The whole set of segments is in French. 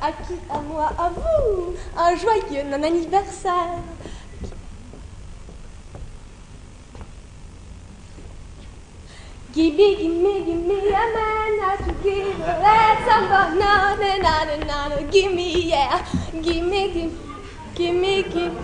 à qui, à moi, à vous, un joyeux non-anniversaire. Gimme, gimme, gimme a man to give. Let's have na na na na na. Gimme, yeah. Gimme, gimme, gimme, gimme.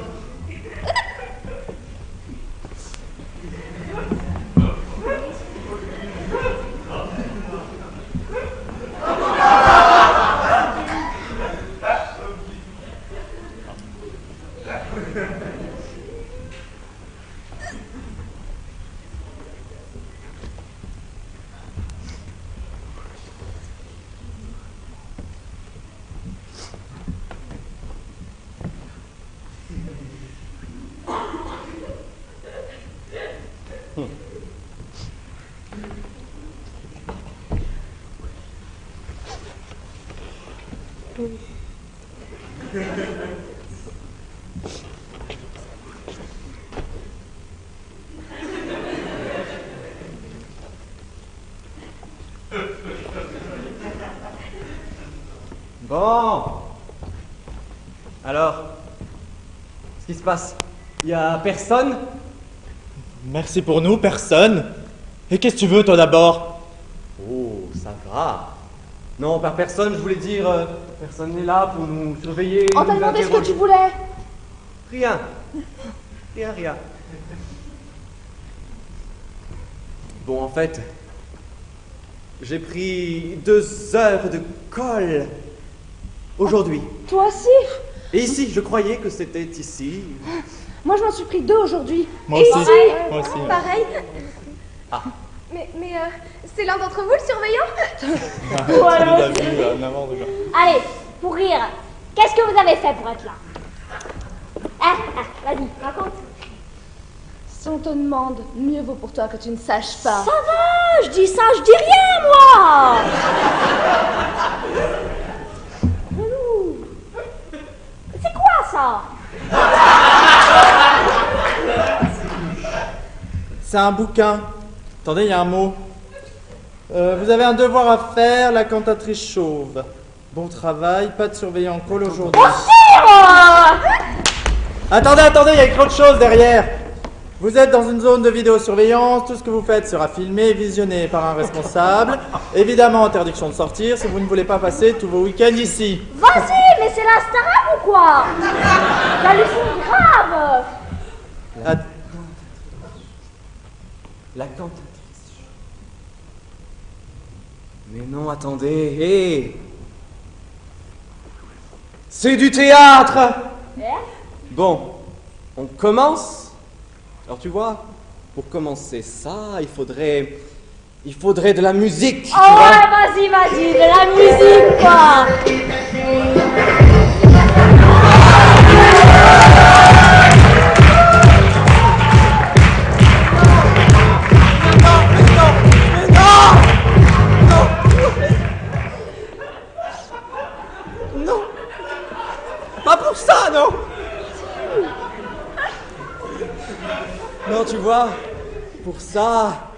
Bon. Alors, qu'est-ce qui se passe? Y a personne? Merci pour nous, personne. Et qu'est-ce que tu veux, toi, d'abord? Oh, ça va. Non, par personne, je voulais dire, personne n'est là pour nous surveiller. On t'a demandé ce que tu voulais. Rien. Rien. Bon, en fait, j'ai pris 2 heures de colle aujourd'hui. Toi aussi? Et ici, je croyais que c'était ici. Moi, je m'en suis pris 2 aujourd'hui. Moi Et aussi. pareil. Moi aussi. Pareil. Ah. Mais c'est l'un d'entre vous, le surveillant? Tu nous as vu n'importe quoi. Allez, pour rire, qu'est-ce que vous avez fait pour être là? Vas-y, raconte. Si on te demande, mieux vaut pour toi que tu ne saches pas. Ça va, je dis ça, je dis rien, moi. C'est quoi ça? C'est un bouquin. Attendez, il y a un mot. Vous avez un devoir à faire, la cantatrice chauve. Bon travail, pas de surveillant en call aujourd'hui. Attendez, il y a écrit autre chose derrière. Vous êtes dans une zone de vidéosurveillance, tout ce que vous faites sera filmé et visionné par un responsable. Évidemment, interdiction de sortir si vous ne voulez pas passer tous vos week-ends ici. Vas-y, mais c'est la Starac ou quoi? La leçon grave. La cantatrice. Mais non, attendez, hé! C'est du théâtre! Bon, on commence. Alors tu vois, pour commencer ça, il faudrait de la musique. Tu Oh vois. ouais, vas-y, de la musique, quoi. Non! Pas pour ça, non! Non, tu vois, pour ça,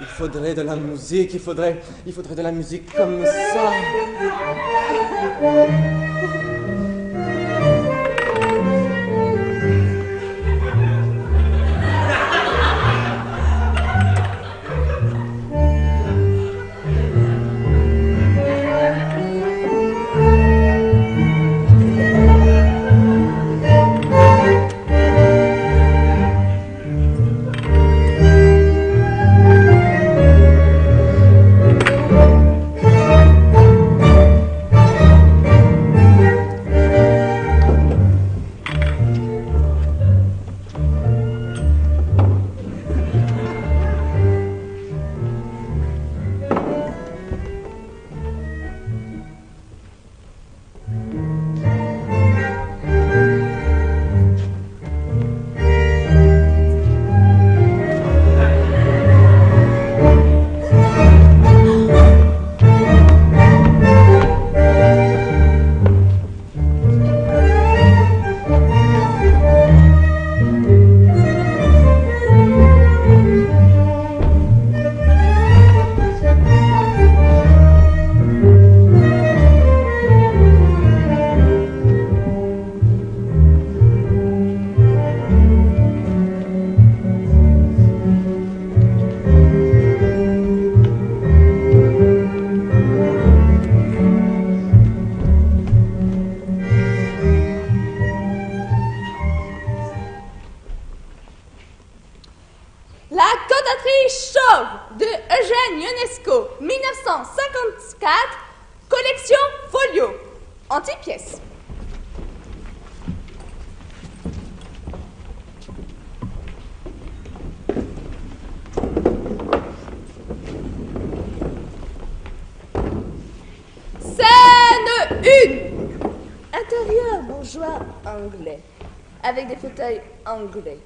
il faudrait de la musique, il faudrait de la musique comme ça. La cantatrice chauve de Eugène Ionesco, 1954, collection Folio, anti-pièce. Scène 1. Intérieur bourgeois anglais, avec des fauteuils anglais.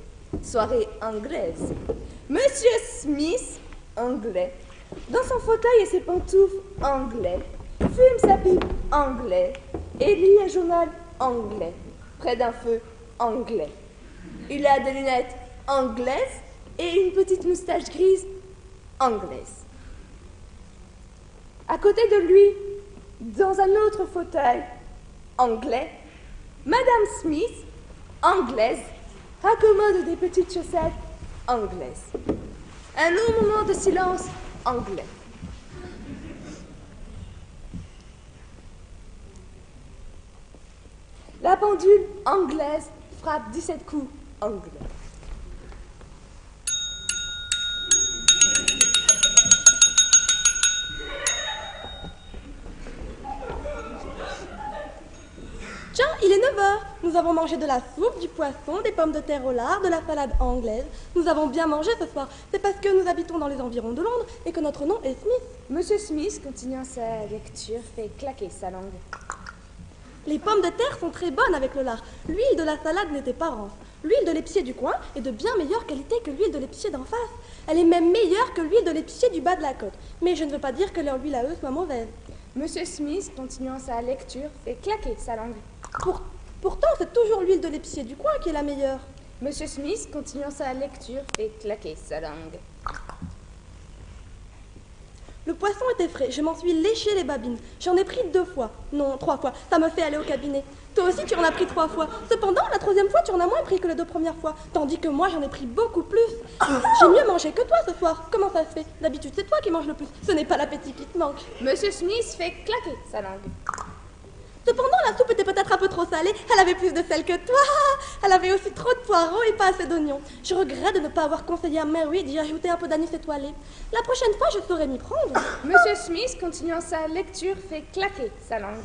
Soirée anglaise. Monsieur Smith, anglais, dans son fauteuil et ses pantoufles anglais, fume sa pipe anglais et lit un journal anglais, près d'un feu anglais. Il a des lunettes anglaises et une petite moustache grise anglaise. À côté de lui, dans un autre fauteuil anglais, Madame Smith, anglaise, raccommode des petites chaussettes anglaises. Un long moment de silence anglais. La pendule anglaise frappe 17 coups anglais. Tiens, il est 9h. Nous avons mangé de la soupe, du poisson, des pommes de terre au lard, de la salade anglaise. Nous avons bien mangé ce soir. C'est parce que nous habitons dans les environs de Londres et que notre nom est Smith. Monsieur Smith, continuant sa lecture, fait claquer sa langue. Les pommes de terre sont très bonnes avec le lard. L'huile de la salade n'était pas rance. L'huile de l'épicier du coin est de bien meilleure qualité que l'huile de l'épicier d'en face. Elle est même meilleure que l'huile de l'épicier du bas de la côte. Mais je ne veux pas dire que leur huile à eux soit mauvaise. Monsieur Smith, continuant sa lecture, fait claquer sa langue. Pourtant, c'est toujours l'huile de l'épicier du coin qui est la meilleure. Monsieur Smith, continuant sa lecture, fait claquer sa langue. Le poisson était frais, je m'en suis léché les babines. J'en ai pris 2 fois. Non, 3 fois. Ça me fait aller au cabinet. Toi aussi, tu en as pris 3 fois. Cependant, la 3e fois, tu en as moins pris que les 2 premières fois. Tandis que moi, j'en ai pris beaucoup plus. J'ai mieux mangé que toi ce soir. Comment ça se fait? D'habitude, c'est toi qui manges le plus. Ce n'est pas l'appétit qui te manque. Monsieur Smith fait claquer sa langue. Cependant, la soupe était peut-être un peu trop salée. Elle avait plus de sel que toi. Elle avait aussi trop de poireaux et pas assez d'oignons. Je regrette de ne pas avoir conseillé à Mary d'y ajouter un peu d'anis étoilé. La prochaine fois, je saurai m'y prendre. Monsieur Smith, continuant sa lecture, fait claquer sa langue.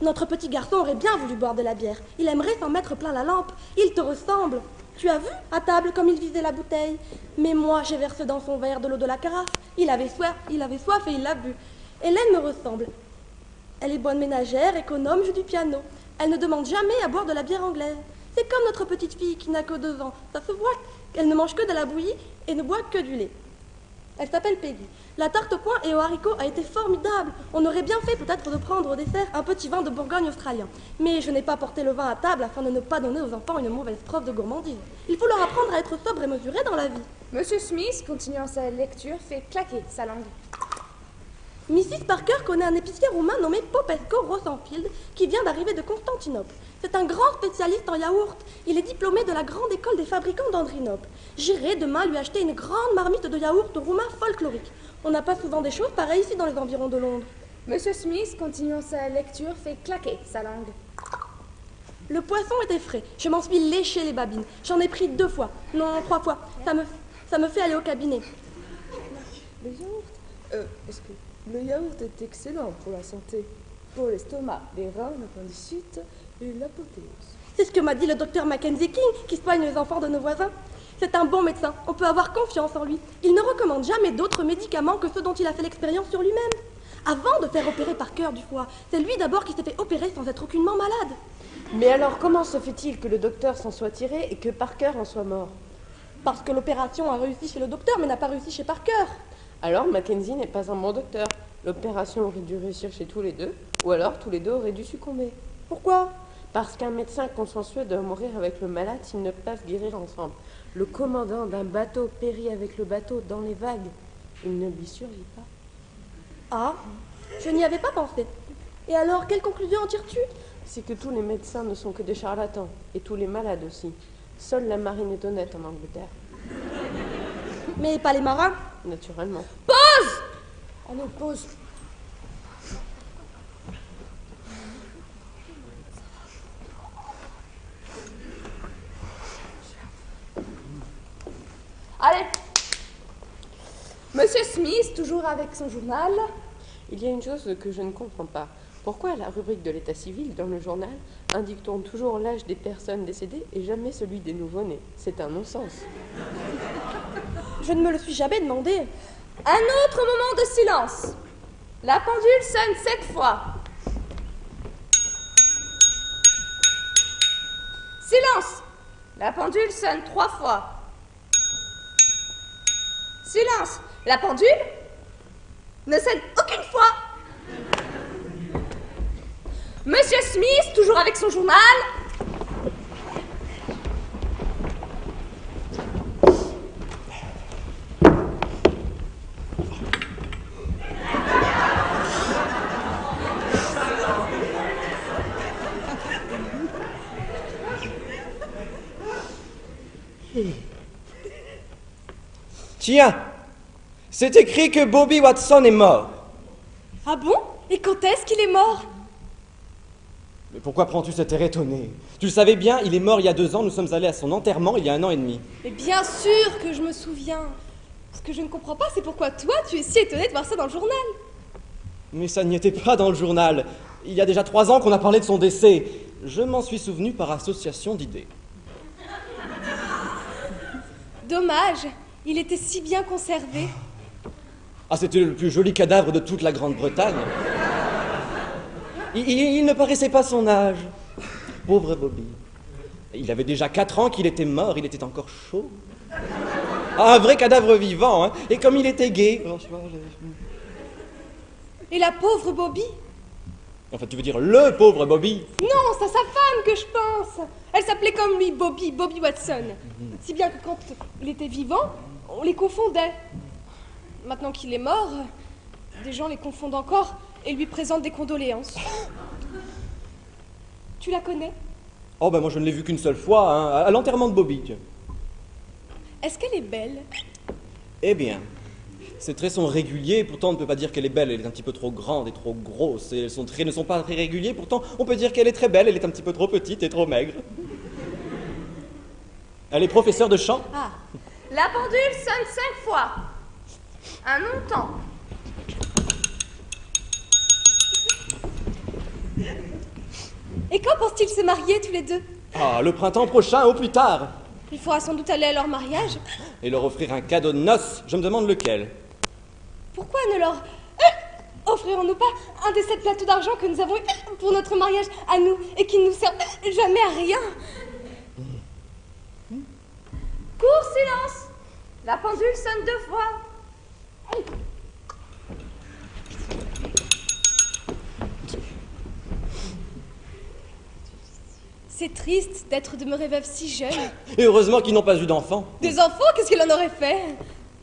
Notre petit garçon aurait bien voulu boire de la bière. Il aimerait s'en mettre plein la lampe. Il te ressemble. Tu as vu, à table, comme il visait la bouteille. Mais moi, j'ai versé dans son verre de l'eau de la carafe. Il avait soif et il l'a bu. Hélène me ressemble. Elle est bonne ménagère, économe, joue du piano. Elle ne demande jamais à boire de la bière anglaise. C'est comme notre petite fille qui n'a que 2 ans. Ça se voit qu'elle ne mange que de la bouillie et ne boit que du lait. Elle s'appelle Peggy. La tarte au coin et aux haricots a été formidable. On aurait bien fait peut-être de prendre au dessert un petit vin de Bourgogne australien. Mais je n'ai pas porté le vin à table afin de ne pas donner aux enfants une mauvaise preuve de gourmandise. Il faut leur apprendre à être sobre et mesuré dans la vie. Monsieur Smith, continuant sa lecture, fait claquer sa langue. Mrs. Parker connaît un épicier roumain nommé Popescu Rosenfield qui vient d'arriver de Constantinople. C'est un grand spécialiste en yaourt. Il est diplômé de la grande école des fabricants d'Andrinople. J'irai demain lui acheter une grande marmite de yaourt roumain folklorique. On n'a pas souvent des choses pareilles ici dans les environs de Londres. Monsieur Smith, continuant sa lecture, fait claquer sa langue. Le poisson était frais. Je m'en suis léché les babines. J'en ai pris 2 fois. Non, 3 fois. Ça me fait aller au cabinet. Le yaourt le yaourt est excellent pour la santé, pour l'estomac, les reins, l'appendicite et l'apothéose. C'est ce que m'a dit le docteur Mackenzie King, qui soigne les enfants de nos voisins. C'est un bon médecin, on peut avoir confiance en lui. Il ne recommande jamais d'autres médicaments que ceux dont il a fait l'expérience sur lui-même. Avant de faire opérer Parker du foie, c'est lui d'abord qui s'est fait opérer sans être aucunement malade. Mais alors comment se fait-il que le docteur s'en soit tiré et que Parker en soit mort? Parce que l'opération a réussi chez le docteur, mais n'a pas réussi chez Parker. Alors Mackenzie n'est pas un bon docteur. L'opération aurait dû réussir chez tous les deux, ou alors tous les deux auraient dû succomber. Pourquoi? Parce qu'un médecin consciencieux doit mourir avec le malade s'ils ne peuvent guérir ensemble. Le commandant d'un bateau périt avec le bateau dans les vagues. Il ne lui survit pas. Ah, je n'y avais pas pensé. Et alors, quelle conclusion en tires-tu? C'est que tous les médecins ne sont que des charlatans, et tous les malades aussi. Seule la marine est honnête en Angleterre. Mais pas les marins? Naturellement. Pause! On nous pause. Allez. Monsieur Smith, toujours avec son journal. Il y a une chose que je ne comprends pas. Pourquoi à la rubrique de l'état civil dans le journal indique-t-on toujours l'âge des personnes décédées et jamais celui des nouveau-nés? C'est un non-sens. Je ne me le suis jamais demandé. Un autre moment de silence. La pendule sonne 7 fois. Silence. La pendule sonne 3 fois. Silence. La pendule ne sonne aucune fois. Monsieur Smith, toujours avec son journal. Tiens, c'est écrit que Bobby Watson est mort. Ah bon? Et quand est-ce qu'il est mort? Mais pourquoi prends-tu cet air étonné? Tu le savais bien, il est mort il y a 2 ans, nous sommes allés à son enterrement il y a 1 an et demi. Mais bien sûr que je me souviens. Ce que je ne comprends pas, c'est pourquoi toi, tu es si étonné de voir ça dans le journal. Mais ça n'y était pas dans le journal. Il y a déjà 3 ans qu'on a parlé de son décès. Je m'en suis souvenu par association d'idées. Dommage, il était si bien conservé. Ah, c'était le plus joli cadavre de toute la Grande-Bretagne. Il ne paraissait pas son âge. Pauvre Bobby. Il avait déjà 4 ans qu'il était mort, il était encore chaud. Ah, un vrai cadavre vivant, hein. Et comme il était gai. Et la pauvre Bobby? Enfin, tu veux dire le pauvre Bobby? Non, c'est à sa femme que je pense. Elle s'appelait comme lui, Bobby Watson. Si bien que quand il était vivant, on les confondait. Maintenant qu'il est mort, des gens les confondent encore et lui présentent des condoléances. Tu la connais? Oh, ben moi je ne l'ai vue qu'une seule fois, hein, à l'enterrement de Bobby. Tiens. Est-ce qu'elle est belle? Eh bien, ses traits sont réguliers, pourtant on ne peut pas dire qu'elle est belle, elle est un petit peu trop grande et trop grosse, et son traits ne sont pas très réguliers, pourtant on peut dire qu'elle est très belle, elle est un petit peu trop petite et trop maigre. Elle est professeure de chant. Ah, La pendule sonne 5 fois. Un montant. et quand pensent-ils se marier tous les deux? Ah, le printemps prochain, au plus tard. Il faudra sans doute aller à leur mariage. Et leur offrir un cadeau de noces, je me demande lequel. Pourquoi ne leur offrirons-nous pas un des 7 plateaux d'argent que nous avons eu pour notre mariage à nous et qui ne nous sert jamais à rien? Court silence. La pendule sonne 2 fois. C'est triste d'être demeuré veuve si jeune. Et heureusement qu'ils n'ont pas eu d'enfants. Des enfants, qu'est-ce qu'elle en aurait fait?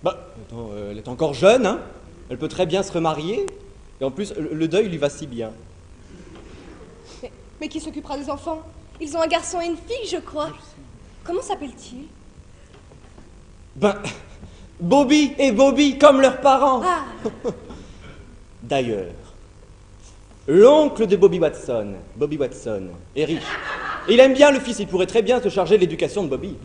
Bah, attends, elle est encore jeune, hein. Elle peut très bien se remarier. Et en plus, le deuil lui va si bien. Mais qui s'occupera des enfants? Ils ont un garçon et une fille, je crois. Comment s'appelle-t-il? Ben, Bobby et Bobby, comme leurs parents. Ah, D'ailleurs, l'oncle de Bobby Watson, est riche. Et il aime bien le fils, il pourrait très bien se charger de l'éducation de Bobby.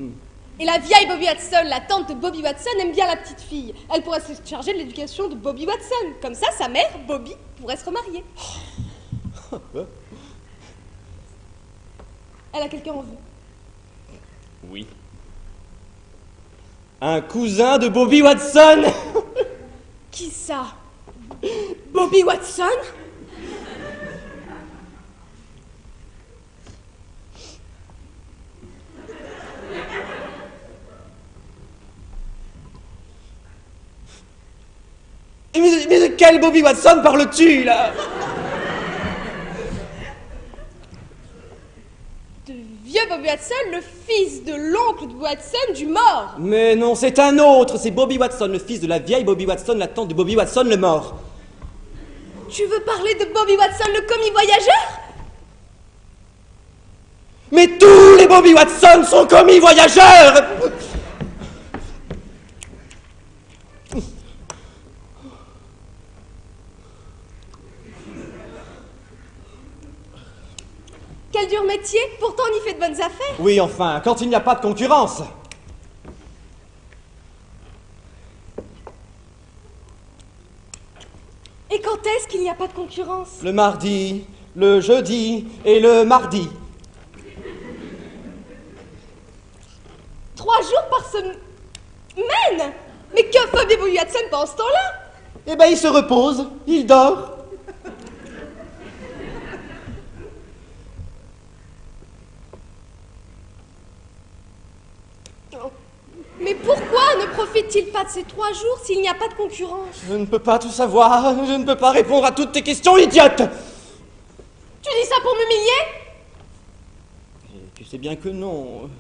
et la vieille Bobby Watson, la tante de Bobby Watson, aime bien la petite fille. Elle pourrait se charger de l'éducation de Bobby Watson. Comme ça, sa mère, Bobby, pourrait se remarier. Elle a quelqu'un en vue. Oui. Un cousin de Bobby Watson. Qui ça? Bobby Watson? Mais de quel Bobby Watson parles-tu, là? De vieux Bobby Watson, le fils de l'oncle de Watson du mort. Mais non, c'est un autre, c'est Bobby Watson, le fils de la vieille Bobby Watson, la tante de Bobby Watson, le mort. Tu veux parler de Bobby Watson, le commis voyageur? Mais tous les Bobby Watson sont commis voyageurs. Quel dur métier, pourtant on y fait de bonnes affaires. Oui, enfin, quand il n'y a pas de concurrence. Et quand est-ce qu'il n'y a pas de concurrence? Le mardi, le jeudi et le mardi. 3 jours par semaine? Mais que fait Bibo Hudson pendant ce temps-là? Eh ben, il se repose, il dort. Mais pourquoi ne profite-t-il pas de ces 3 jours s'il n'y a pas de concurrence? Je ne peux pas tout savoir, je ne peux pas répondre à toutes tes questions idiotes. Tu dis ça pour m'humilier? Et tu sais bien que non.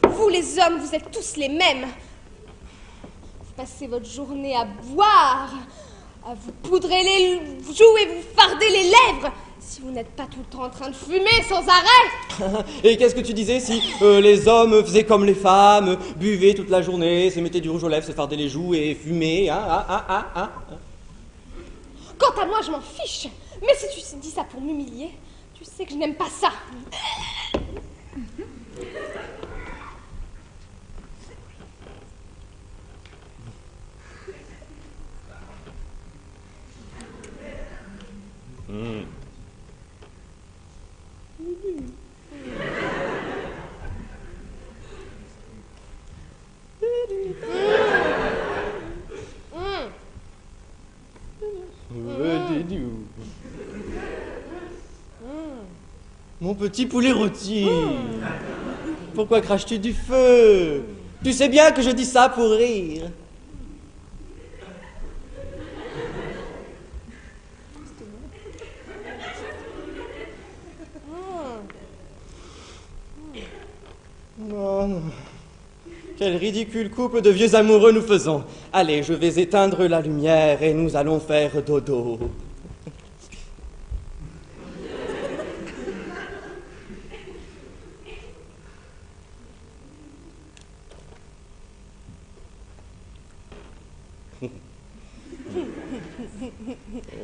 Vous les hommes, vous êtes tous les mêmes. Vous passez votre journée à boire, à vous poudrer les joues et vous farder les lèvres. Si vous n'êtes pas tout le temps en train de fumer sans arrêt. Et qu'est-ce que tu disais si les hommes faisaient comme les femmes, buvaient toute la journée, se mettaient du rouge aux lèvres, se fardaient les joues et fumaient, hein? Quant à moi, je m'en fiche. Mais si tu dis ça pour m'humilier, tu sais que je n'aime pas ça. Mon petit poulet rôti. Pourquoi craches-tu du feu? Tu sais bien que je dis ça pour rire. Non. Quel ridicule couple de vieux amoureux nous faisons. Allez, je vais éteindre la lumière et nous allons faire dodo.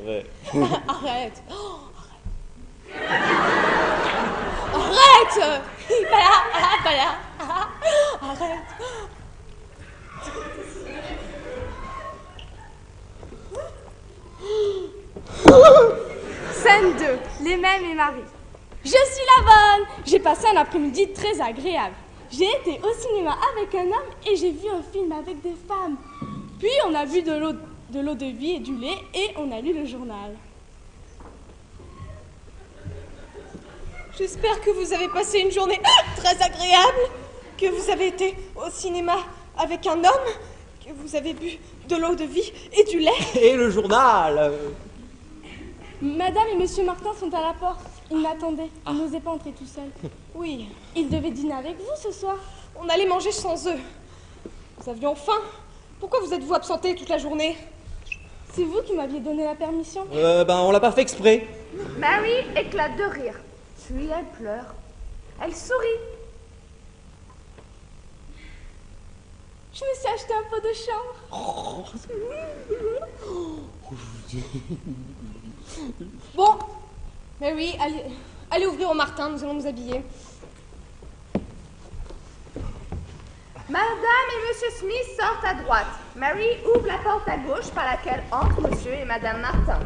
Ouais. Arrête. Oh, arrête. Pas là. Arrête. Scène 2. Les mêmes et Marie. Je suis la bonne. J'ai passé un après-midi très agréable. J'ai été au cinéma avec un homme et j'ai vu un film avec des femmes. Puis on a bu de l'eau de vie et du lait et on a lu le journal. J'espère que vous avez passé une journée très agréable, que vous avez été au cinéma avec un homme, que vous avez bu de l'eau de vie et du lait. Et le journal. Madame et Monsieur Martin sont à la porte. Ils m'attendaient. Ils n'osaient pas entrer tout seuls. Oui, ils devaient dîner avec vous ce soir. On allait manger sans eux. Nous avions faim. Pourquoi vous êtes-vous absenté toute la journée? C'est vous qui m'aviez donné la permission. On l'a pas fait exprès. Mary éclate de rire. Puis elle pleure. Elle sourit. Je me suis acheté un pot de chambre. Bon, Mary, allez ouvrir au Martin, nous allons nous habiller. Madame et Monsieur Smith sortent à droite. Mary ouvre la porte à gauche par laquelle entrent Monsieur et Madame Martin.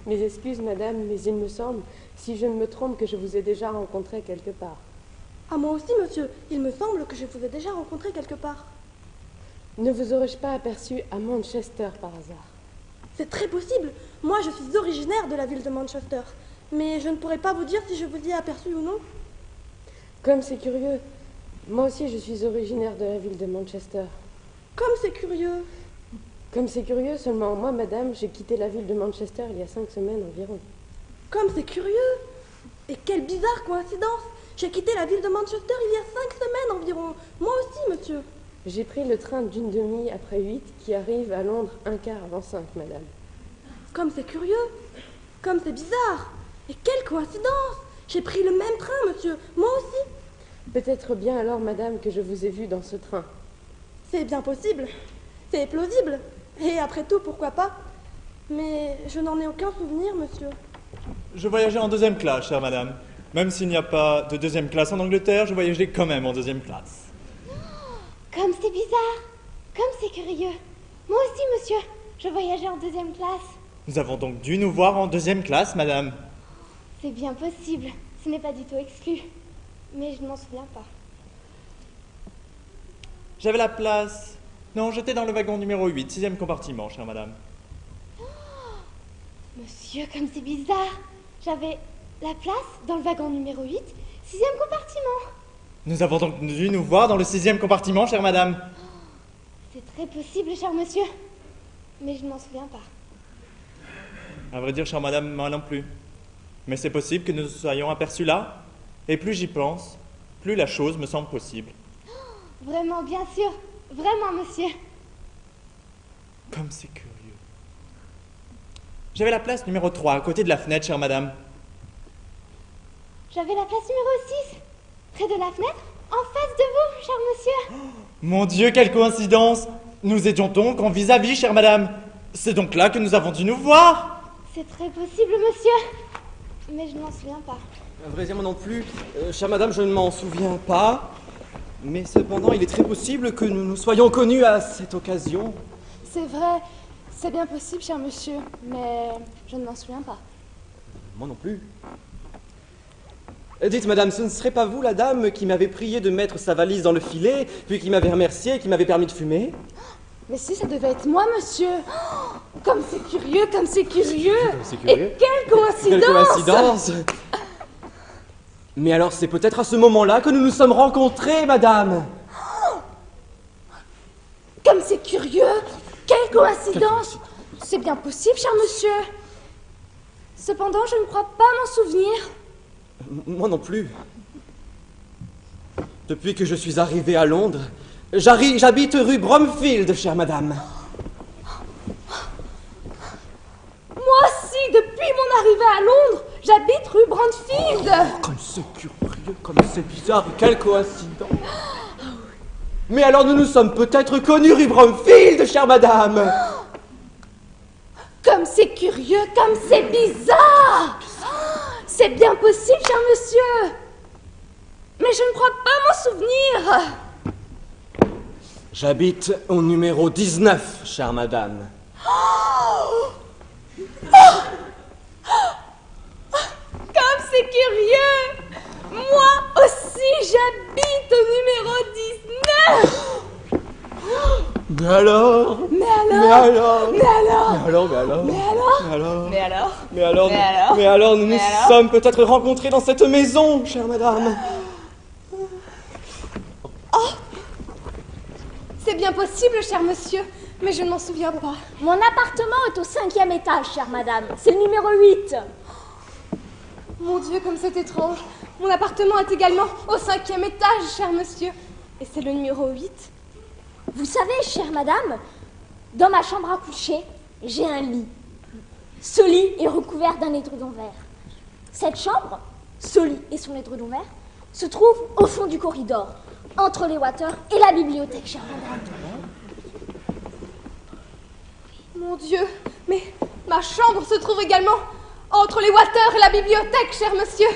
Mes excuses, madame, mais il me semble, si je ne me trompe, que je vous ai déjà rencontré quelque part. Ah, moi aussi, monsieur. Il me semble que je vous ai déjà rencontré quelque part. Ne vous aurais-je pas aperçu à Manchester par hasard? C'est très possible. Moi, je suis originaire de la ville de Manchester. Mais je ne pourrais pas vous dire si je vous y ai aperçu ou non. Comme c'est curieux. Moi aussi, je suis originaire de la ville de Manchester. Comme c'est curieux. Comme c'est curieux, seulement moi, madame, j'ai quitté la ville de Manchester il y a 5 semaines environ. Comme c'est curieux. Et quelle bizarre coïncidence. J'ai quitté la ville de Manchester il y a 5 semaines environ. Moi aussi, monsieur. J'ai pris le train d'une demi après 8 qui arrive à Londres un quart avant 5, madame. Comme c'est curieux. Comme c'est bizarre. Et quelle coïncidence. J'ai pris le même train, monsieur. Moi aussi. Peut-être bien alors, madame, que je vous ai vu dans ce train. C'est bien possible. C'est plausible. Et après tout, pourquoi pas? Mais je n'en ai aucun souvenir, monsieur. Je voyageais en 2e classe, chère madame. Même s'il n'y a pas de 2e classe en Angleterre, je voyageais quand même en 2e classe. Comme c'est bizarre, comme c'est curieux. Moi aussi, monsieur, je voyageais en 2e classe. Nous avons donc dû nous voir en 2e classe, madame. C'est bien possible, ce n'est pas du tout exclu. Mais je ne m'en souviens pas. J'avais la place... Non, j'étais dans le wagon numéro 8, 6e compartiment, chère madame. Monsieur, comme c'est bizarre. J'avais la place dans le wagon numéro 8, 6e compartiment. Nous avons donc dû nous voir dans le 6e compartiment, chère madame. C'est très possible, cher monsieur. Mais je ne m'en souviens pas. À vrai dire, chère madame, moi non plus. Mais c'est possible que nous nous soyons aperçus là. Et plus j'y pense, plus la chose me semble possible. Vraiment, bien sûr. Vraiment, monsieur. Comme c'est curieux. J'avais la place numéro 3, à côté de la fenêtre, chère madame. J'avais la place numéro 6, près de la fenêtre, en face de vous, cher monsieur. Mon Dieu, quelle coïncidence! Nous étions donc en vis-à-vis, chère madame. C'est donc là que nous avons dû nous voir. C'est très possible, monsieur. Mais je ne m'en souviens pas. À vrai dire, moi non plus. Chère madame, je ne m'en souviens pas. Mais cependant, il est très possible que nous nous soyons connus à cette occasion. C'est vrai, c'est bien possible, cher monsieur, mais je ne m'en souviens pas. Moi non plus. Dites, madame, ce ne serait pas vous, la dame, qui m'avait prié de mettre sa valise dans le filet, puis qui m'avait remercié et qui m'avait permis de fumer? Mais si, ça devait être moi, monsieur. Oh, comme c'est curieux, comme c'est curieux. C'est curieux. Et quelle coïncidence! Quelle coïncidence! Mais alors, c'est peut-être à ce moment-là que nous nous sommes rencontrés, madame. Comme c'est curieux! Quelle coïncidence! C'est bien possible, cher monsieur. Cependant, je ne crois pas m'en souvenir. Moi non plus. Depuis que je suis arrivé à Londres, j'habite rue Bromfield, chère madame. Moi aussi, depuis mon arrivée à Londres, j'habite rue Bromfield. Comme c'est curieux, comme c'est bizarre, quelle coïncidence. Mais alors nous nous sommes peut-être connus rue Bromfield, chère madame. Comme c'est curieux, comme c'est bizarre. C'est bien possible, cher monsieur. Mais je ne crois pas m'en souvenir. J'habite au numéro 19, chère madame. Comme c'est curieux. Moi aussi, j'habite au numéro 19. Mais alors? Mais alors? Mais alors? Mais alors? Mais alors? Mais alors? Mais alors? Mais alors? Mais alors, nous Mais nous alors? sommes peut-être rencontrés dans cette maison, chère madame. C'est bien possible, cher monsieur, mais je ne m'en souviens pas. Mon appartement est au 5e étage, chère madame. C'est le numéro 8. Mon Dieu, comme c'est étrange. Mon appartement est également au 5e étage, cher monsieur. Et c'est le numéro 8. Vous savez, chère madame, dans ma chambre à coucher, j'ai un lit. Ce lit est recouvert d'un édredon vert. Cette chambre, ce lit et son édredon vert, se trouve au fond du corridor, entre les Waters et la bibliothèque, chère madame. Mon Dieu, mais ma chambre se trouve également entre les Waters et la bibliothèque, cher monsieur.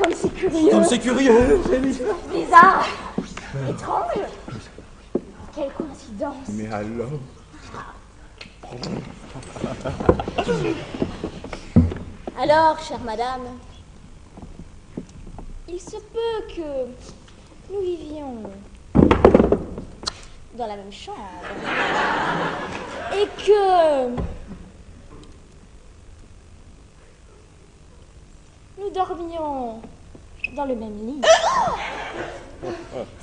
Comme c'est curieux, Comme c'est curieux. bizarre, étrange. Quelle coïncidence. Mais alors? Alors, chère madame, il se peut que nous vivions dans la même chambre et que nous dormions dans le même lit.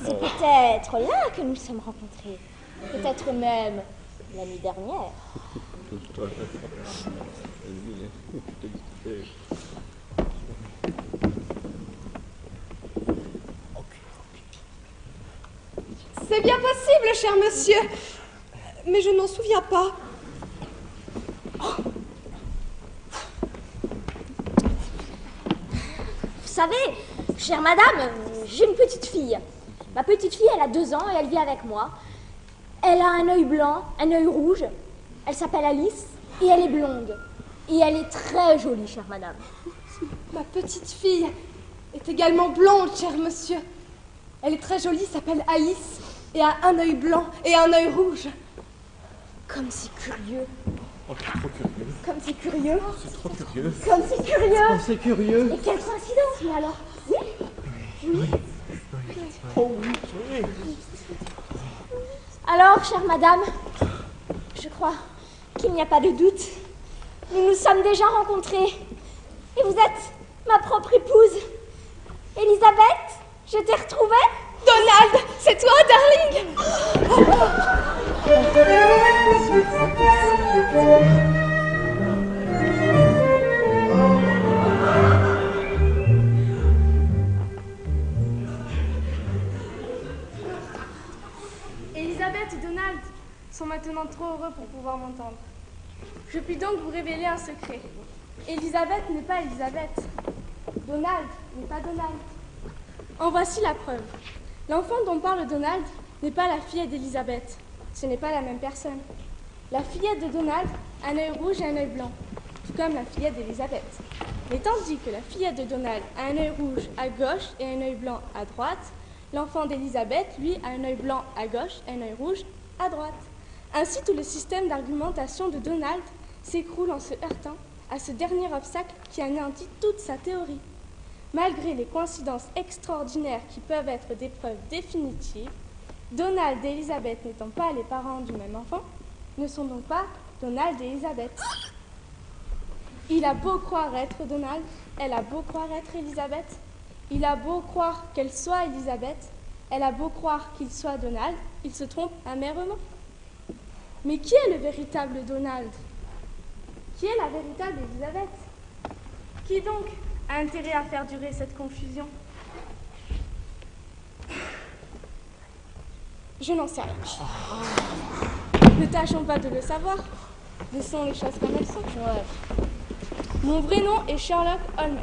C'est peut-être là que nous sommes rencontrés. Peut-être même la nuit dernière. C'est bien possible, cher monsieur. Mais je n'en souviens pas. Vous savez, chère madame, j'ai une petite fille. Ma petite fille, elle a 2 ans et elle vit avec moi. Elle a un œil blanc, un œil rouge. Elle s'appelle Alice et elle est blonde. Et elle est très jolie, chère madame. Ma petite fille est également blonde, cher monsieur. Elle est très jolie, s'appelle Alice et a un œil blanc et un œil rouge. Comme c'est curieux. Oh, c'est trop curieux. Comme c'est curieux. C'est trop curieux. Comme c'est curieux. Oh, c'est curieux. Et quelle coïncidence, mais alors? Oui. Oui. Oh oui, oui. Alors, chère madame, je crois qu'il n'y a pas de doute. Nous nous sommes déjà rencontrés. Et vous êtes ma propre épouse. Elisabeth, je t'ai retrouvée. Donald, c'est toi, darling. Elisabeth et Donald sont maintenant trop heureux pour pouvoir m'entendre. Je puis donc vous révéler un secret. Elisabeth n'est pas Elisabeth. Donald n'est pas Donald. En voici la preuve. L'enfant dont parle Donald n'est pas la fillette d'Elisabeth. Ce n'est pas la même personne. La fillette de Donald a un œil rouge et un œil blanc, tout comme la fillette d'Elisabeth. Mais tandis que la fillette de Donald a un œil rouge à gauche et un œil blanc à droite, l'enfant d'Elisabeth, lui, a un œil blanc à gauche et un œil rouge à droite. Ainsi, tout le système d'argumentation de Donald s'écroule en se heurtant à ce dernier obstacle qui anéantit toute sa théorie. Malgré les coïncidences extraordinaires qui peuvent être des preuves définitives, Donald et Elisabeth n'étant pas les parents du même enfant, ne sont donc pas Donald et Elisabeth. Il a beau croire être Donald, elle a beau croire être Elisabeth. Il a beau croire qu'elle soit Elisabeth, elle a beau croire qu'il soit Donald, il se trompe amèrement. Mais qui est le véritable Donald? Qui est la véritable Elisabeth? Qui donc a intérêt à faire durer cette confusion? Je n'en sais rien. Ne tâchons pas de le savoir. Laissons les choses comme elles sont. Mon vrai nom est Sherlock Holmes.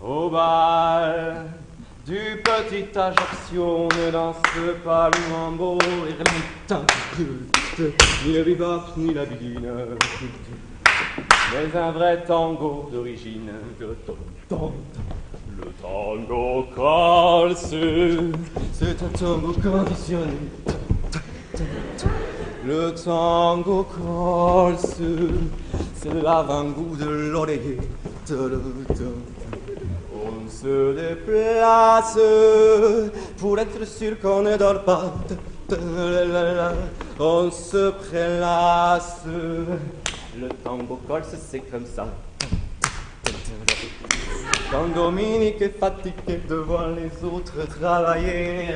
Au bal du petit Ajaccio ne danse pas le mambo ni le bebop ni la biguine, mais un vrai tango d'origine. Le tango calce, c'est un tango conditionné. Le tango calce, c'est l'avant-goût de l'oreiller. On se déplace pour être sûr qu'on ne dort pas. On se prélasse. Le tango corse, c'est comme ça. Quand Dominique est fatigué de voir les autres travailler,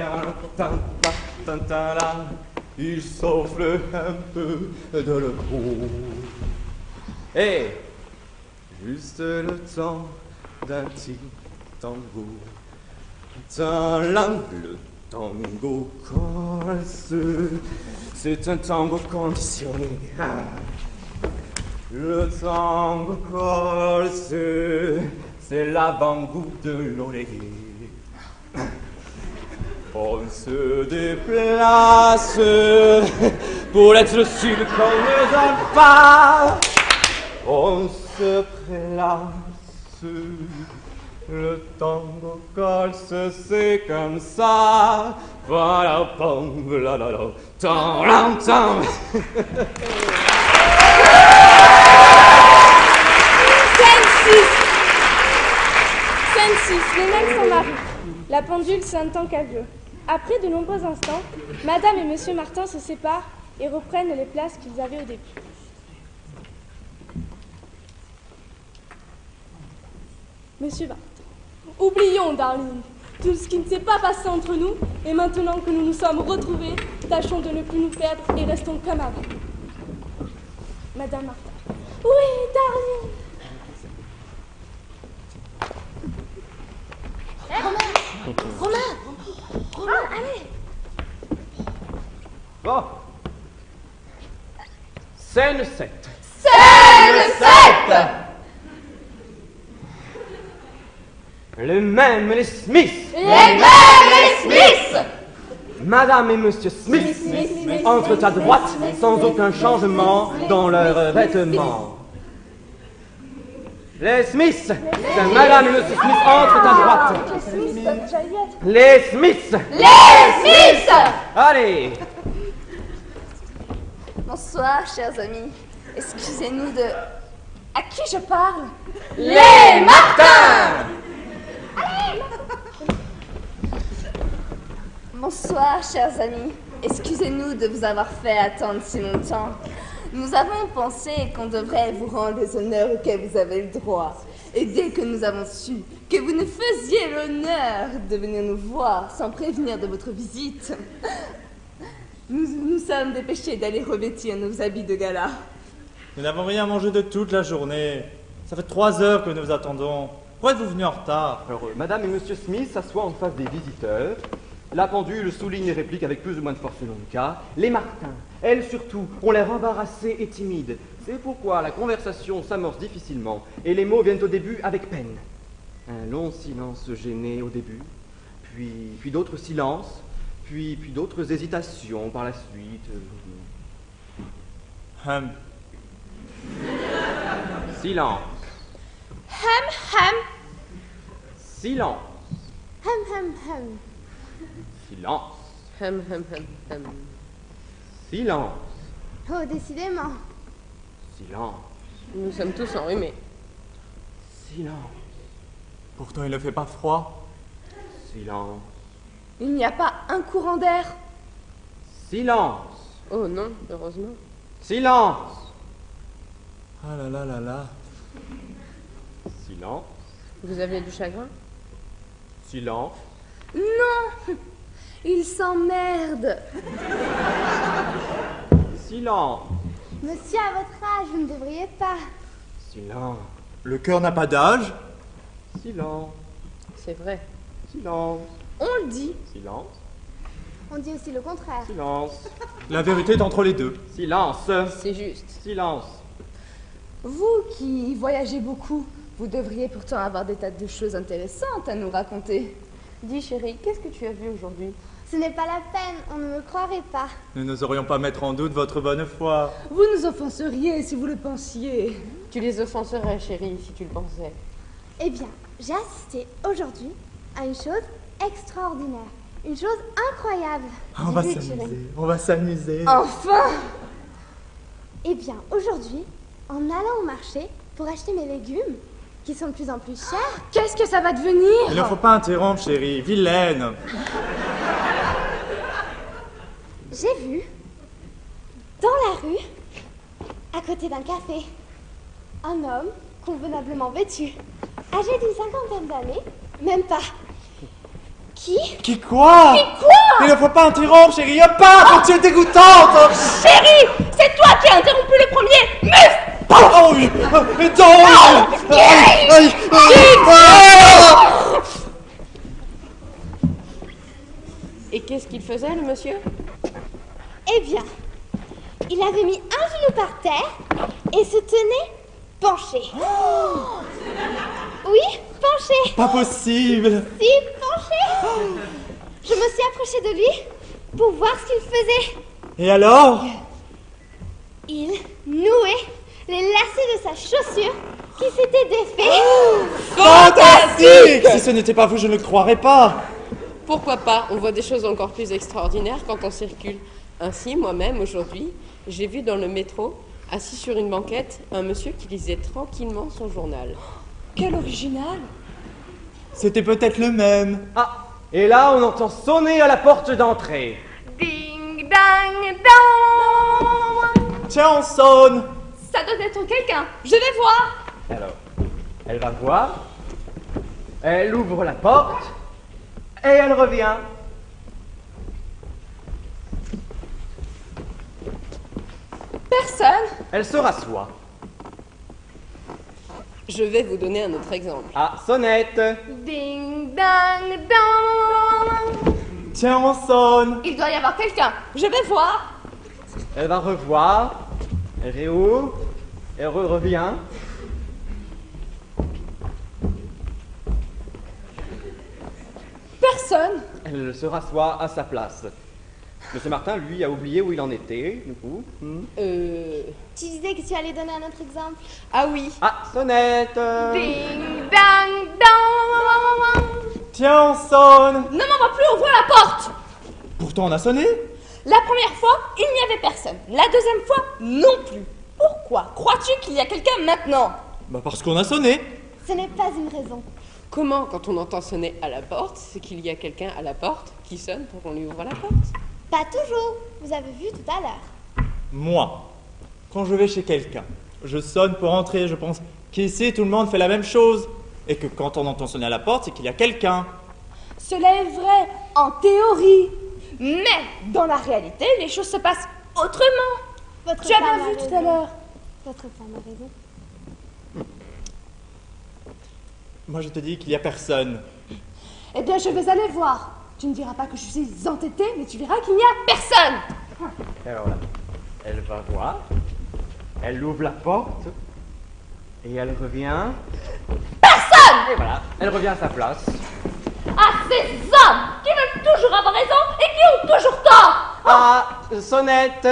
il souffle un peu de le peau. Et juste le temps d'un petit tango. Le tango corse, c'est un tango conditionné. Le tango corse, c'est l'avant-goût de l'oreiller. On se déplace pour être sûr qu'on ne donne pas. On se prélasse. Le tango corse, c'est comme ça. Voilà, pom, la la la, tan, lam, tan. Scène 6, les mecs s'en marient. La pendule sonne tant qu'à vieux. Après de nombreux instants, Madame et Monsieur Martin se séparent et reprennent les places qu'ils avaient au début. Monsieur Martin, oublions, darling, tout ce qui ne s'est pas passé entre nous, et maintenant que nous nous sommes retrouvés, tâchons de ne plus nous perdre et restons comme avant. Madame Martin. Oui, darling. Romain, allez. Bon. Scène 7. Les mêmes, les Smiths. Madame et Monsieur Smith entrent à droite sans aucun changement dans leurs vêtements. Les Smiths. Madame et Monsieur Smith entrent à droite. Les Smiths. Allez. Bonsoir, chers amis. Excusez-nous de... À qui je parle? Les Martins. Bonsoir, chers amis. Excusez-nous de vous avoir fait attendre si longtemps. Nous avons pensé qu'on devrait vous rendre les honneurs auxquels vous avez le droit. Et dès que nous avons su que vous nous faisiez l'honneur de venir nous voir sans prévenir de votre visite, nous sommes dépêchés d'aller revêtir nos habits de gala. Nous n'avons rien mangé de toute la journée. Ça fait 3 heures que nous vous attendons. Pourquoi êtes-vous venus en retard? Alors, Madame et Monsieur Smith s'assoient en face des visiteurs. La pendule souligne les répliques avec plus ou moins de force selon le cas. Les Martins, elles surtout, ont l'air embarrassées et timides. C'est pourquoi la conversation s'amorce difficilement et les mots viennent au début avec peine. Un long silence gêné au début, puis d'autres silences, puis d'autres hésitations par la suite. Silence. Silence. Silence. Silence. Oh, décidément. Silence. Nous sommes tous enrhumés. Silence. Pourtant, il ne fait pas froid. Silence. Il n'y a pas un courant d'air. Silence. Oh non, heureusement. Silence. Ah là là là là. Silence. Vous aviez du chagrin? Silence. Non, il s'emmerde. Silence. Monsieur, à votre âge, vous ne devriez pas. Silence. Le cœur n'a pas d'âge. Silence. C'est vrai. Silence. On le dit. Silence. On dit aussi le contraire. Silence. La vérité est entre les deux. Silence. C'est juste. Silence. Vous qui voyagez beaucoup, vous devriez pourtant avoir des tas de choses intéressantes à nous raconter. Dis chérie, qu'est-ce que tu as vu aujourd'hui? Ce n'est pas la peine, on ne me croirait pas. Nous n'oserions pas mettre en doute votre bonne foi. Vous nous offenseriez si vous le pensiez. Tu les offenserais, chérie, si tu le pensais. Eh bien, j'ai assisté aujourd'hui à une chose extraordinaire. Une chose incroyable. On va J'ai vu, s'amuser. chérie. On va s'amuser. Enfin! Eh bien, aujourd'hui, en allant au marché pour acheter mes légumes, qui sont de plus en plus chers, Qu'est-ce que ça va devenir? Il ne faut pas interrompre, chérie. Vilaine. j'ai vu, dans la rue, à côté d'un café, un homme convenablement vêtu, âgé d'une 50aine d'années, même pas. Qui Qui quoi? Il ne faut pas interrompre, chérie. Pas quand tu es dégoûtante. Chérie, c'est toi qui as interrompu le premier. Muf! Oh oui. Et qu'est-ce qu'il faisait, le monsieur? Eh bien, il avait mis un genou par terre et se tenait penché. Oui, penché. Pas possible. Si, penché. Je me suis approchée de lui pour voir ce qu'il faisait. Et alors? Il nouait les lacets de sa chaussure qui s'était défait. Fantastique! Si ce n'était pas vous, je ne le croirais pas. Pourquoi pas? On voit des choses encore plus extraordinaires quand on circule. Ainsi, moi-même, aujourd'hui, j'ai vu dans le métro, assis sur une banquette, un monsieur qui lisait tranquillement son journal. Quel original! C'était peut-être le même. Ah, et là, on entend sonner à la porte d'entrée. Ding, dang, dong. Tiens, on sonne. Ça doit être quelqu'un. Je vais voir. Alors, elle va voir, elle ouvre la porte, et elle revient. Personne. Elle se rassoit. Je vais vous donner un autre exemple. Ah, sonnette. Ding, dang, dong. Tiens, on sonne. Il doit y avoir quelqu'un. Je vais voir. Elle va revoir, elle réouvre, elle revient. Personne. Elle se rassoit à sa place. Monsieur Martin, lui, a oublié où il en était, du coup. Tu disais que tu allais donner un autre exemple. Ah oui, Ah, sonnette. Ding, dang, dong. Tiens, on sonne. Ne m'en va plus ouvrir la porte. Pourtant, on a sonné. La première fois, il n'y avait personne. La deuxième fois, non plus. Pourquoi crois-tu qu'il y a quelqu'un maintenant? Bah parce qu'on a sonné. Ce n'est pas une raison. comment quand on entend sonner à la porte, c'est qu'il y a quelqu'un à la porte qui sonne pour qu'on lui ouvre la porte? Pas toujours. Vous avez vu tout à l'heure. Moi, quand je vais chez quelqu'un, je sonne pour entrer. Je pense qu'ici, tout le monde fait la même chose. Et que quand on entend sonner à la porte, c'est qu'il y a quelqu'un. Cela est vrai en théorie. Mais dans la réalité, les choses se passent autrement. Votre Tu as femme bien a vu tout raison. à l'heure. Votre femme a raison. Moi, je te dis qu'il y a personne. Eh bien, je vais aller voir. Tu ne diras pas que je suis entêtée, mais tu verras qu'il n'y a personne. Alors là, elle va voir, elle ouvre la porte, et elle revient. Personne. Et voilà, elle revient à sa place. À ces hommes qui veulent toujours avoir raison et qui ont toujours tort. Ah, sonnette.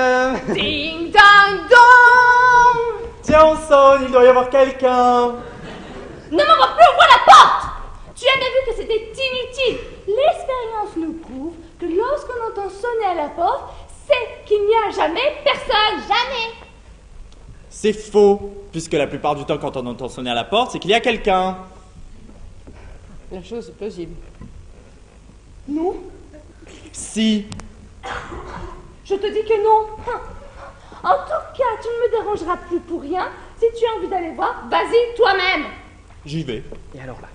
Ding dang dong. Tiens, on sonne, il doit y avoir quelqu'un. Ne m'en va plus, ouvre la porte. Tu as bien vu que c'était inutile. L'expérience nous prouve que lorsqu'on entend sonner à la porte, c'est qu'il n'y a jamais personne. Jamais. C'est faux, puisque la plupart du temps, quand on entend sonner à la porte, c'est qu'il y a quelqu'un. La chose est plausible. Non. Si. Je te dis que non. En tout cas, tu ne me dérangeras plus pour rien. Si tu as envie d'aller voir, vas-y toi-même. J'y vais. Et alors là,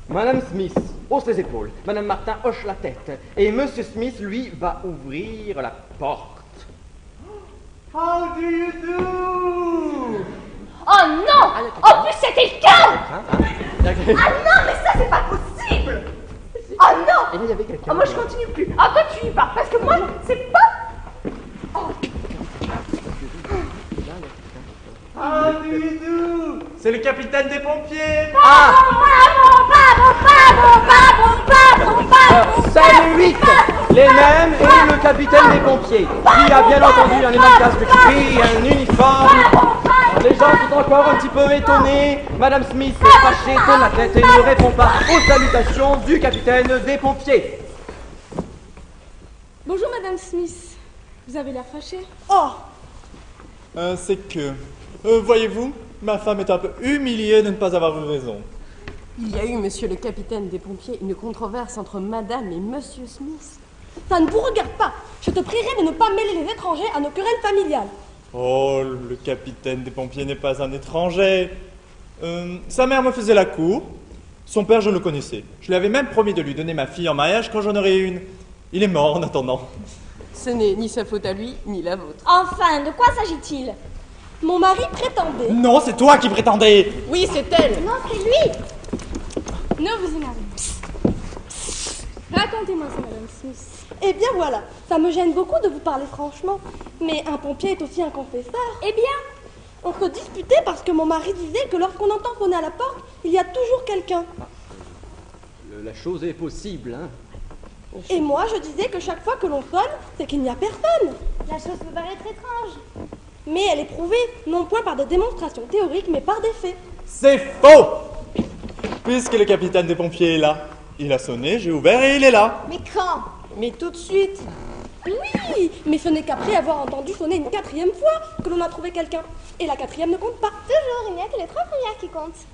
Madame Smith hausse les épaules, Madame Martin hoche la tête, et Monsieur Smith, lui, va ouvrir la porte. How do you do? Oh non. En plus, c'est quelqu'un. Hein? Ah non, mais ça, c'est pas possible. Oh non. Et là, il y avait quelqu'un. Oh, moi, je continue plus. Ah, toi, tu y vas. Parce que moi, c'est pas... How do you do? C'est le capitaine des pompiers. Ah, Bravo. salut 8, les mêmes et le capitaine des pompiers, qui a bien entendu un énorme casque qui crie, un uniforme. Les gens sont encore un petit peu étonnés. Madame Smith est fâchée, tourne la tête et ne répond pas aux salutations du capitaine des pompiers. Bonjour, Madame Smith. Vous avez l'air fâchée. Oh. C'est que... voyez-vous, ma femme est un peu humiliée de ne pas avoir eu raison. Il y a eu, monsieur le capitaine des pompiers, une controverse entre madame et monsieur Smith. Ça ne vous regarde pas. Je te prierai de ne pas mêler les étrangers à nos querelles familiales. Oh, le capitaine des pompiers n'est pas un étranger. Sa mère me faisait la cour. Son père, je le connaissais. Je lui avais même promis de lui donner ma fille en mariage quand j'en aurais une. Il est mort en attendant. Ce n'est ni sa faute à lui, ni la vôtre. Enfin, de quoi s'agit-il? Mon mari prétendait. Non, c'est toi qui prétendais. Oui, c'est elle. Non, c'est lui. Ne vous énervez pas. Racontez-moi ça, Madame Smith. Eh bien voilà, ça me gêne beaucoup de vous parler franchement. Mais un pompier est aussi un confesseur. Eh bien, On se disputait parce que mon mari disait que lorsqu'on entend sonner à la porte, il y a toujours quelqu'un. La chose est possible, hein. Et moi, je disais que chaque fois que l'on sonne, c'est qu'il n'y a personne. La chose peut paraître étrange. Mais elle est prouvée, non point par des démonstrations théoriques, mais par des faits. C'est faux. Puisque le capitaine des pompiers est là. Il a sonné, j'ai ouvert et il est là. Mais quand? Mais tout de suite. Oui, mais ce n'est qu'après avoir entendu sonner une 4e fois que l'on a trouvé quelqu'un. Et la 4e ne compte pas. Toujours, il n'y a que les 3 premières qui comptent.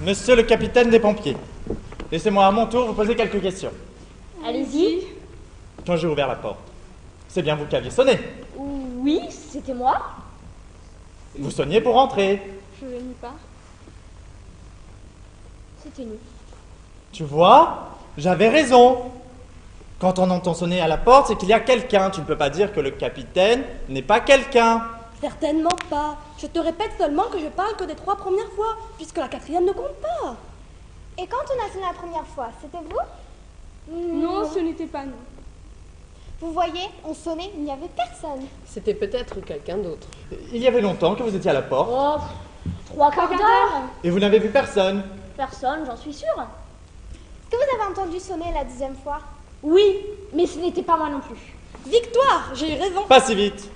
Monsieur le capitaine des pompiers, laissez-moi à mon tour vous poser quelques questions. allez-y. Quand j'ai ouvert la porte, c'est bien vous qui aviez sonné. Oui, c'était moi. Vous sonniez pour entrer. Je ne nie pas. C'était nous. Tu vois, j'avais raison. Quand on entend sonner à la porte, c'est qu'il y a quelqu'un. Tu ne peux pas dire que le capitaine n'est pas quelqu'un. Certainement pas. Je te répète seulement que je parle que des 3 premières fois, puisque la 4e ne compte pas. Et quand on a sonné la première fois, c'était vous? Non, ce n'était pas nous. Vous voyez, on sonnait, il n'y avait personne. C'était peut-être quelqu'un d'autre. Il y avait longtemps que vous étiez à la porte Oh, 3 quarts d'heure. et vous n'avez vu personne. Personne, j'en suis sûre. Est-ce que vous avez entendu sonner la 10e fois? Oui, mais ce n'était pas moi non plus. Victoire, j'ai eu raison. Pas si vite.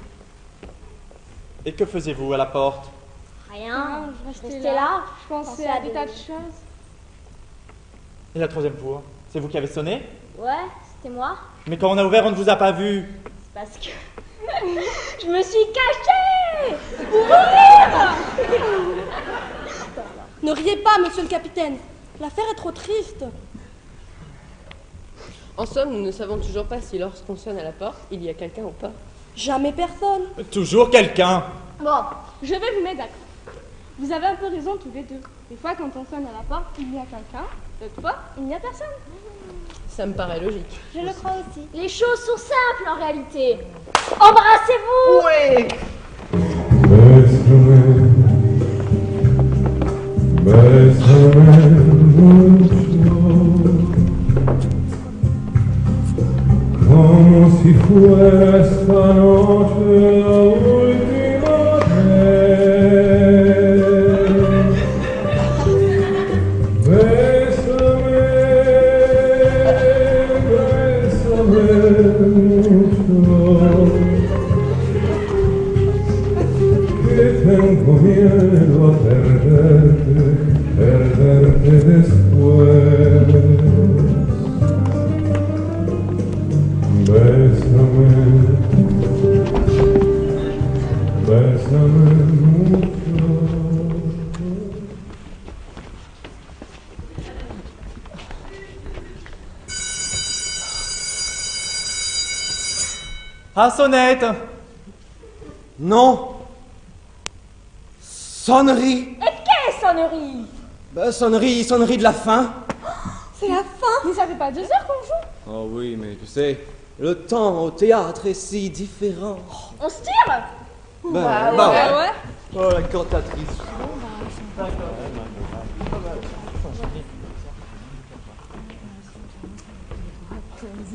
Et que faisiez-vous à la porte? Rien, je restais restais là. Je pensais à des tas de choses. Et la 3e fois, c'est vous qui avez sonné? Ouais, c'était moi. Mais quand on a ouvert, on ne vous a pas vu. C'est parce que je me suis cachée pour rire. Ne riez pas, monsieur le capitaine. L'affaire est trop triste. En somme, nous ne savons toujours pas si lorsqu'on sonne à la porte, il y a quelqu'un ou pas. Jamais personne. Toujours quelqu'un. Bon, je vais vous mettre d'accord. Vous avez un peu raison tous les deux. Des fois, quand on sonne à la porte, il y a quelqu'un. D'autres fois, il n'y a personne. Ça me paraît logique. Je le crois aussi. Les choses sont simples en réalité. Embrassez-vous. Ouais. Bésame mucho, como si fuera esta noche la última vez. Bésame, bésame mucho, que tengo miedo a perderte después. Bésame, bésame mucho. Ah, sonnette. Non. Sonnerie. Et quelle sonnerie? Sonnerie de la fin. C'est la fin. Mais ça fait pas 2 heures qu'on joue. Oh oui, mais tu sais, le temps au théâtre est si différent. On se tire? Ouais. Oh, la cantatrice.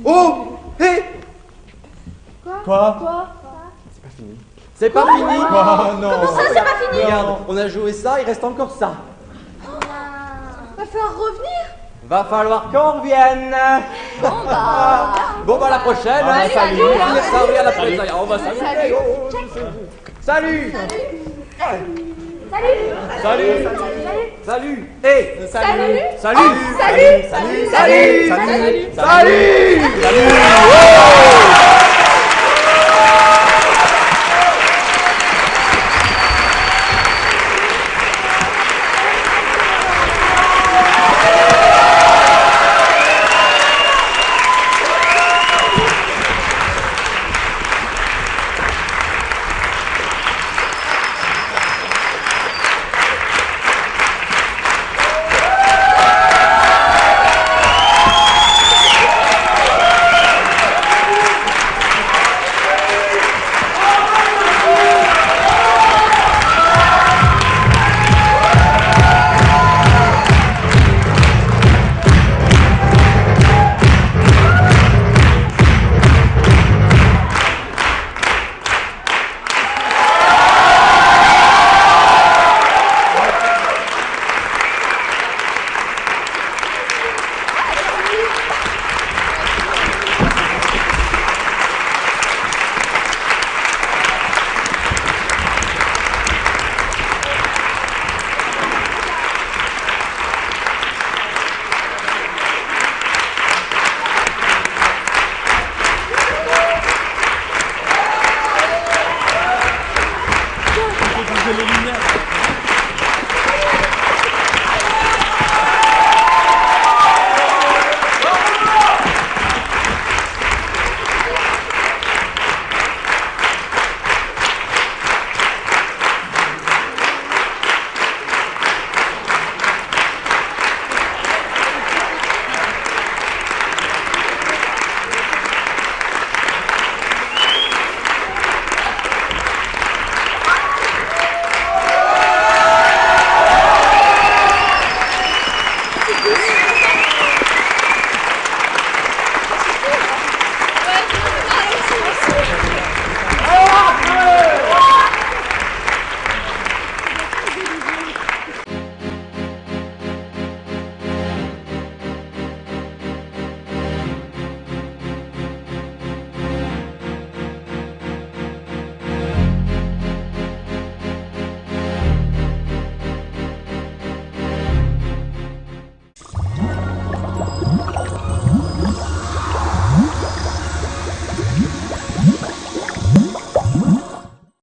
Oh, hé. Quoi? C'est pas fini. Ah non. Ça, c'est pas fini. Regarde, on a joué ça, il reste encore ça. Va falloir revenir. Va falloir qu'on revienne. Bon bah, la prochaine. Ah, salut. On va finir ça, oui, à la prochaine. On va s'amuser. Salut. Salut. Hey. Salut. Salut.